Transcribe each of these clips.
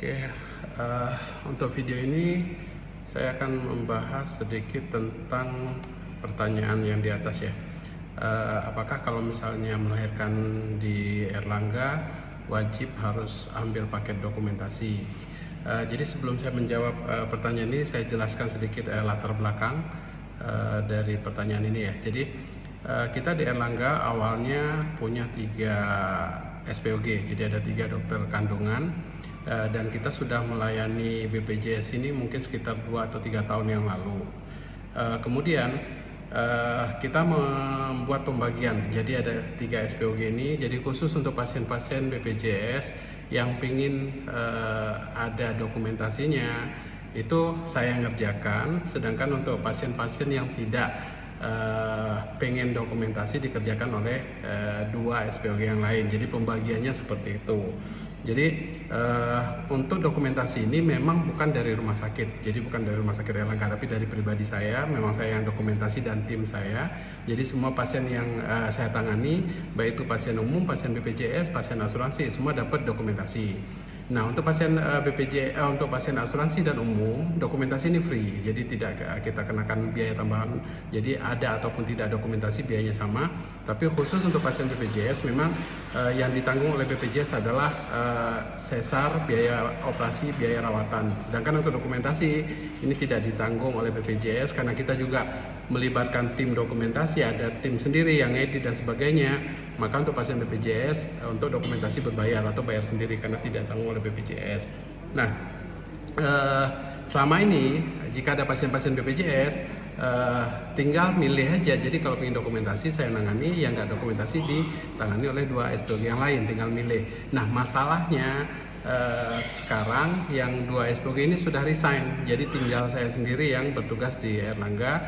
Oke, untuk video ini saya akan membahas sedikit tentang pertanyaan yang di atas ya. Apakah kalau misalnya melahirkan di Erlangga wajib harus ambil paket dokumentasi? Jadi sebelum saya menjawab pertanyaan ini, saya jelaskan sedikit latar belakang dari pertanyaan ini ya. Jadi kita di Erlangga awalnya punya 3 SPOG, jadi ada 3 dokter kandungan, dan kita sudah melayani BPJS ini mungkin sekitar 2 atau 3 tahun yang lalu. Kemudian kita membuat pembagian, jadi ada 3 SPOG ini, jadi khusus untuk pasien-pasien BPJS yang ingin ada dokumentasinya itu saya ngerjakan, sedangkan untuk pasien-pasien yang tidak pengen dokumentasi dikerjakan oleh 2 SPOG yang lain. Jadi pembagiannya seperti itu. Jadi untuk dokumentasi ini memang bukan dari rumah sakit, jadi bukan dari rumah sakit Erlangga, tapi dari pribadi saya. Memang saya yang dokumentasi dan tim saya. Jadi semua pasien yang saya tangani, baik itu pasien umum, pasien BPJS, pasien asuransi, semua dapat dokumentasi. Nah, untuk pasien untuk pasien asuransi dan umum, dokumentasi ini free, jadi tidak kita kenakan biaya tambahan. Jadi ada ataupun tidak dokumentasi biayanya sama. Tapi khusus untuk pasien BPJS memang yang ditanggung oleh BPJS adalah sesar, biaya operasi, biaya rawatan. Sedangkan untuk dokumentasi ini tidak ditanggung oleh BPJS karena kita juga melibatkan tim dokumentasi, ada tim sendiri yang edit dan sebagainya. Maka untuk pasien BPJS untuk dokumentasi berbayar atau bayar sendiri karena tidak ditanggung oleh BPJS. Nah, selama ini jika ada pasien-pasien BPJS tinggal milih aja. Jadi kalau ingin dokumentasi saya nangani, yang nggak dokumentasi ditangani oleh 2 SPOG yang lain, tinggal milih. Nah, masalahnya sekarang yang 2 SPOG ini sudah resign, jadi tinggal saya sendiri yang bertugas di Erlangga.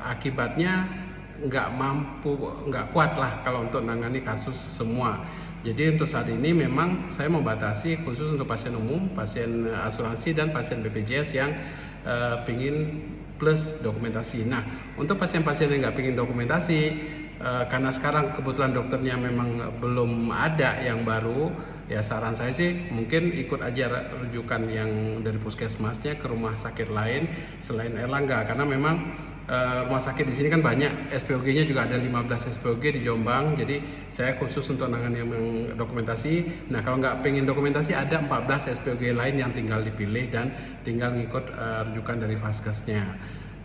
Akibatnya nggak kuat lah kalau untuk menangani kasus semua. Jadi untuk saat ini memang saya membatasi khusus untuk pasien umum, pasien asuransi dan pasien BPJS yang pingin plus dokumentasi. Nah, untuk pasien-pasien yang nggak pingin dokumentasi, karena sekarang kebetulan dokternya memang belum ada yang baru, ya saran saya sih mungkin ikut aja rujukan yang dari puskesmasnya ke rumah sakit lain selain Erlangga, karena memang rumah sakit di sini kan banyak, SPOG-nya juga ada 15 SPOG di Jombang. Jadi saya khusus untuk nangani yang dokumentasi. Nah, kalau nggak pengen dokumentasi ada 14 SPOG lain yang tinggal dipilih dan tinggal ngikut rujukan dari Vaskesnya.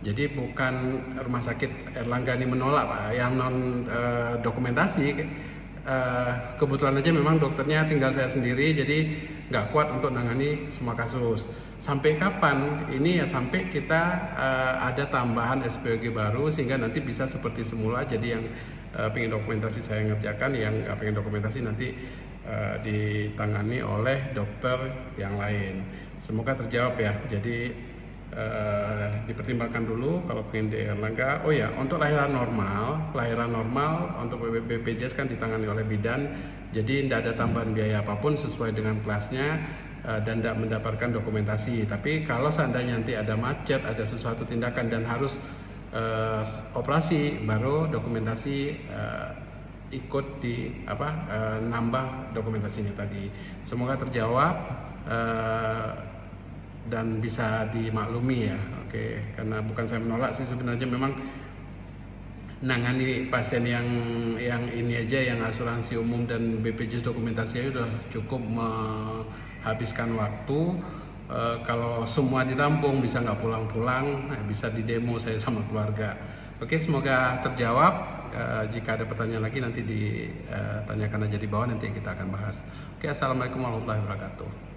Jadi bukan rumah sakit Erlangga ini menolak Pak yang non dokumentasi. Kebetulan aja memang dokternya tinggal saya sendiri, jadi nggak kuat untuk nangani semua kasus. Sampai kapan? Ini ya sampai kita ada tambahan SPOG baru sehingga nanti bisa seperti semula. Jadi yang pengen dokumentasi saya ngerjakan, yang nggak pengen dokumentasi nanti ditangani oleh dokter yang lain. Semoga terjawab ya. Jadi dipertimbangkan dulu kalau pengen di Erlangga. Oh ya, untuk lahiran normal untuk BPJS kan ditangani oleh bidan, jadi tidak ada tambahan biaya apapun sesuai dengan kelasnya dan tidak mendapatkan dokumentasi. Tapi kalau seandainya nanti ada macet, ada sesuatu tindakan dan harus operasi, baru dokumentasi ikut di nambah dokumentasinya tadi. Semoga terjawab dan bisa dimaklumi ya. Oke, karena bukan saya menolak sih, sebenarnya memang nangani pasien yang ini aja, yang asuransi umum dan BPJS dokumentasinya udah cukup menghabiskan waktu. Kalau semua ditampung bisa nggak pulang-pulang, bisa di demo saya sama keluarga. Oke, semoga terjawab. Jika ada pertanyaan lagi nanti ditanyakan aja di bawah, nanti kita akan bahas. Oke, assalamualaikum warahmatullahi wabarakatuh.